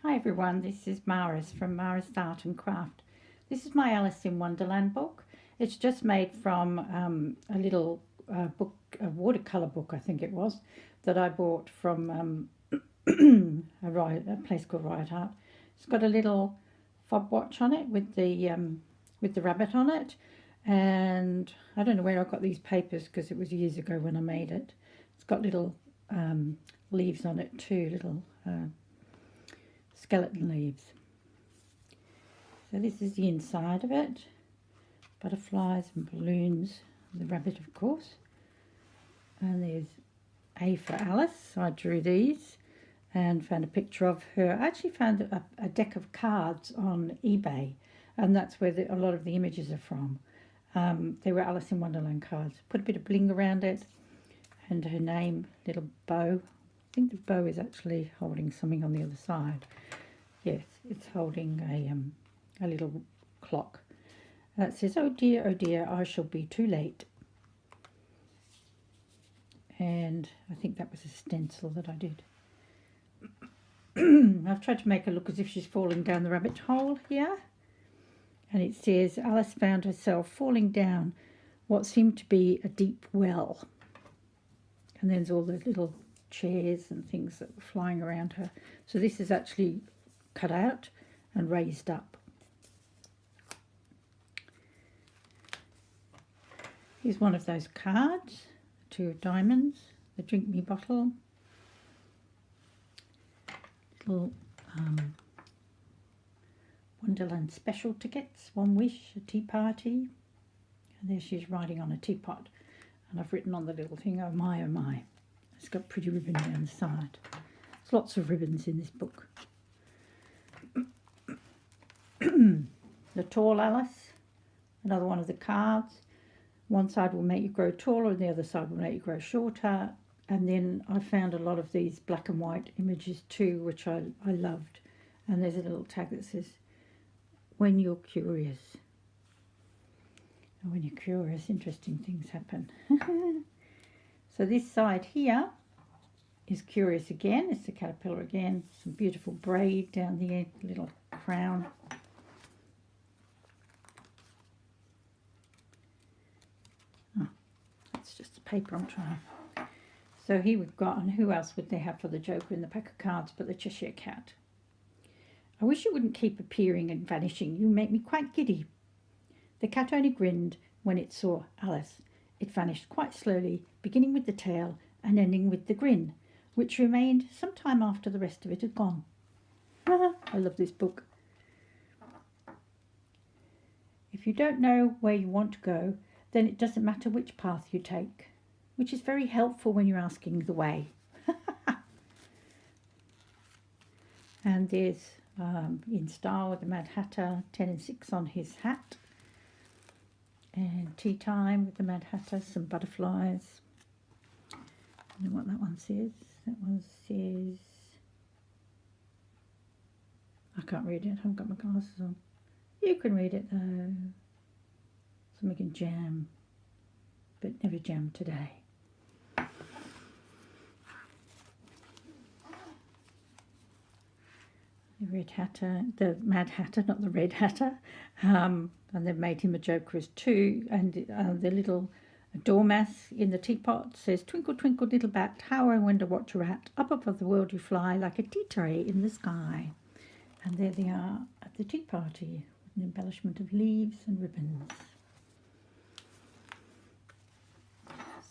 Hi everyone, this is Maris from Maris Art and Craft. This is my Alice in Wonderland book. It's just made from a little book, a watercolour book I think it was, that I bought from a place called Riot Art. It's got a little fob watch on it with the rabbit on it, and I don't know where I got these papers because it was years ago when I made it. It's got little leaves on it too, little skeleton leaves. So this is the inside of it. Butterflies and balloons, the rabbit of course. And there's A for Alice. So I drew these and found a picture of her. I actually found a deck of cards on eBay, and that's where a lot of the images are from. They were Alice in Wonderland cards. Put a bit of bling around it and her name, little bow. I think the bow is actually holding something on the other side. Yes, it's holding a little clock. It says, oh dear, I shall be too late." And I think that was a stencil that I did. I've tried to make her look as if she's falling down the rabbit hole here. And it says, Alice found herself falling down what seemed to be a deep well. And there's all the little chairs and things that were flying around her. So this is actually cut out and raised up. Here's one of those cards, 2 diamonds, the drink me bottle, little Wonderland special tickets, 1 wish, a tea party, and there she's riding on a teapot. And I've written on the little thing, oh my, oh my. It's got pretty ribbon down the side. There's lots of ribbons in this book. The tall Alice, another one of the cards. One side will make you grow taller and the other side will make you grow shorter. And then I found a lot of these black and white images too, which I loved. And there's a little tag that says, when you're curious. And when you're curious, interesting things happen. So this side here is curious again. It's the caterpillar again. Some beautiful braid down the little crown. Oh, that's just the paper I'm trying. So here we've got, and who else would they have for the Joker in the pack of cards but the Cheshire Cat? I wish you wouldn't keep appearing and vanishing. You make me quite giddy. The cat only grinned when it saw Alice. It vanished quite slowly, beginning with the tail and ending with the grin, which remained some time after the rest of it had gone. I love this book. If you don't know where you want to go, then it doesn't matter which path you take, which is very helpful when you're asking the way. And there's in style with the Mad Hatter, 10 and 6 on his hat. And tea time with the Mad Hatter, some butterflies. I don't know what that one says. That one says, I can't read it, I haven't got my glasses on. You can read it though. Something in jam, but never jam today. The Red Hatter, the Mad Hatter, not the Red Hatter. And they've made him a Joker as 2. And the little dormouse in the teapot says, twinkle, twinkle, little bat, how I wonder what you're at. Up above the world you fly like a tea tray in the sky. And there they are at the tea party with an embellishment of leaves and ribbons.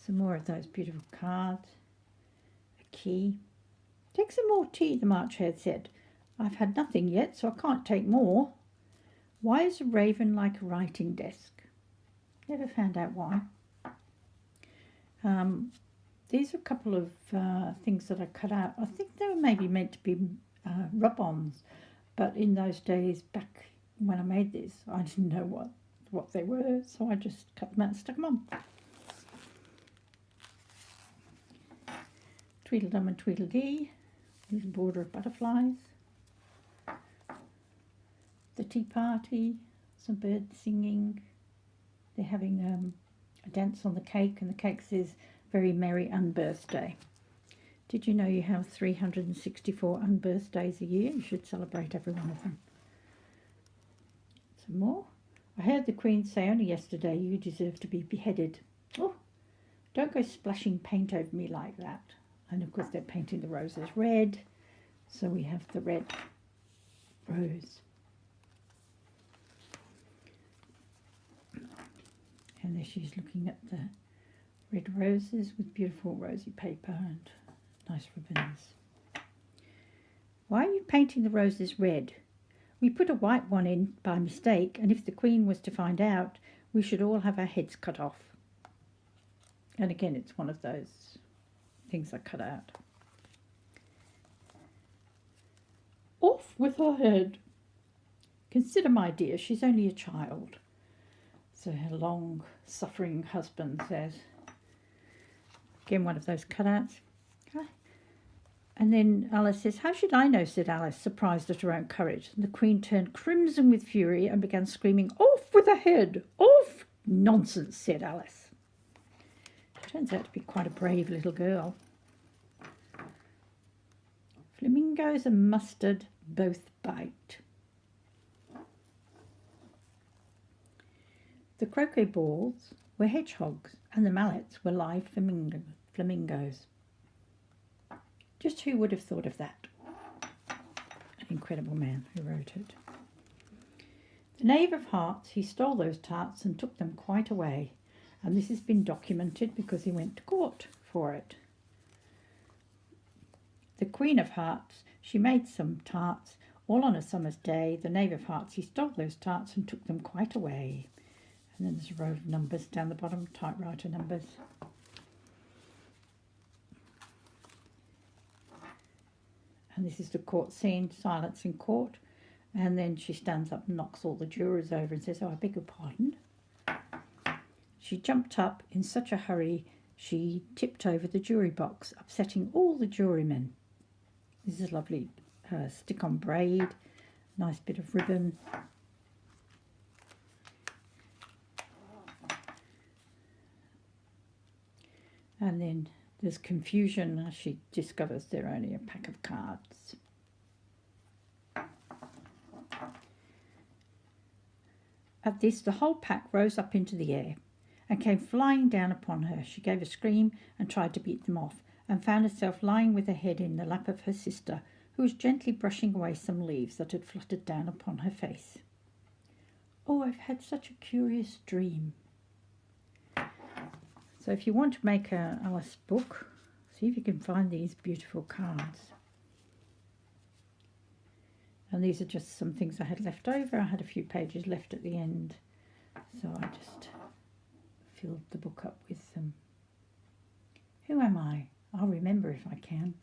Some more of those beautiful cards. A key. Take some more tea, the March Hare said. I've had nothing yet, so I can't take more. Why is a raven like a writing desk? Never found out why. These are a couple of things that I cut out. I think they were maybe meant to be rub-ons, but in those days, back when I made this, I didn't know what they were, so I just cut them out and stuck them on. Tweedledum and Tweedledee, a little border of butterflies. The tea party, some birds singing. They're having a dance on the cake, and the cake says, very merry unbirthday. Did you know you have 364 unbirthdays a year? You should celebrate every one of them. Some more. I heard the Queen say only yesterday you deserve to be beheaded. Oh, don't go splashing paint over me like that. And of course they're painting the roses red. So we have the red rose. And there she's looking at the red roses with beautiful rosy paper and nice ribbons. Why are you painting the roses red? We put a white one in by mistake, and if the Queen was to find out, we should all have our heads cut off. And again, it's one of those things I cut out. Off with her head. Consider, my dear, she's only a child. So her long-suffering husband says. Again, one of those cutouts. And then Alice says, how should I know, said Alice, surprised at her own courage. And the Queen turned crimson with fury and began screaming, off with her head, off! Nonsense, said Alice. She turns out to be quite a brave little girl. Flamingos and mustard both bite. The croquet balls were hedgehogs and the mallets were live flamingos. Just who would have thought of that? An incredible man who wrote it. The Knave of Hearts, he stole those tarts and took them quite away. And this has been documented because he went to court for it. The Queen of Hearts, she made some tarts, all on a summer's day. The Knave of Hearts, he stole those tarts and took them quite away. And then there's a row of numbers down the bottom, typewriter numbers. And this is the court scene, silence in court. And then she stands up and knocks all the jurors over and says, oh, I beg your pardon. She jumped up in such a hurry, she tipped over the jury box, upsetting all the jurymen. This is a lovely stick-on braid, nice bit of ribbon. And then there's confusion as she discovers they're only a pack of cards. At this, the whole pack rose up into the air and came flying down upon her. She gave a scream and tried to beat them off, and found herself lying with her head in the lap of her sister, who was gently brushing away some leaves that had fluttered down upon her face. Oh, I've had such a curious dream. So if you want to make a Alice book, see if you can find these beautiful cards. And these are just some things I had left over. I had a few pages left at the end, so I just filled the book up with them. Who am I? I'll remember if I can.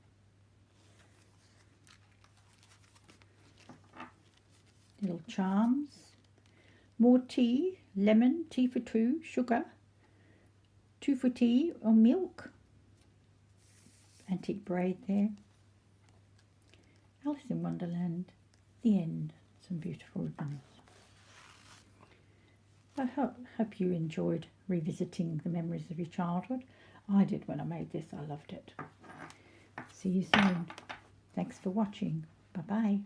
Little charms. More tea, lemon, tea for two, sugar. 2 for tea or milk. Antique braid there. Alice in Wonderland. The end. Some beautiful ribbons. I hope you enjoyed revisiting the memories of your childhood. I did when I made this. I loved it. See you soon. Thanks for watching. Bye-bye.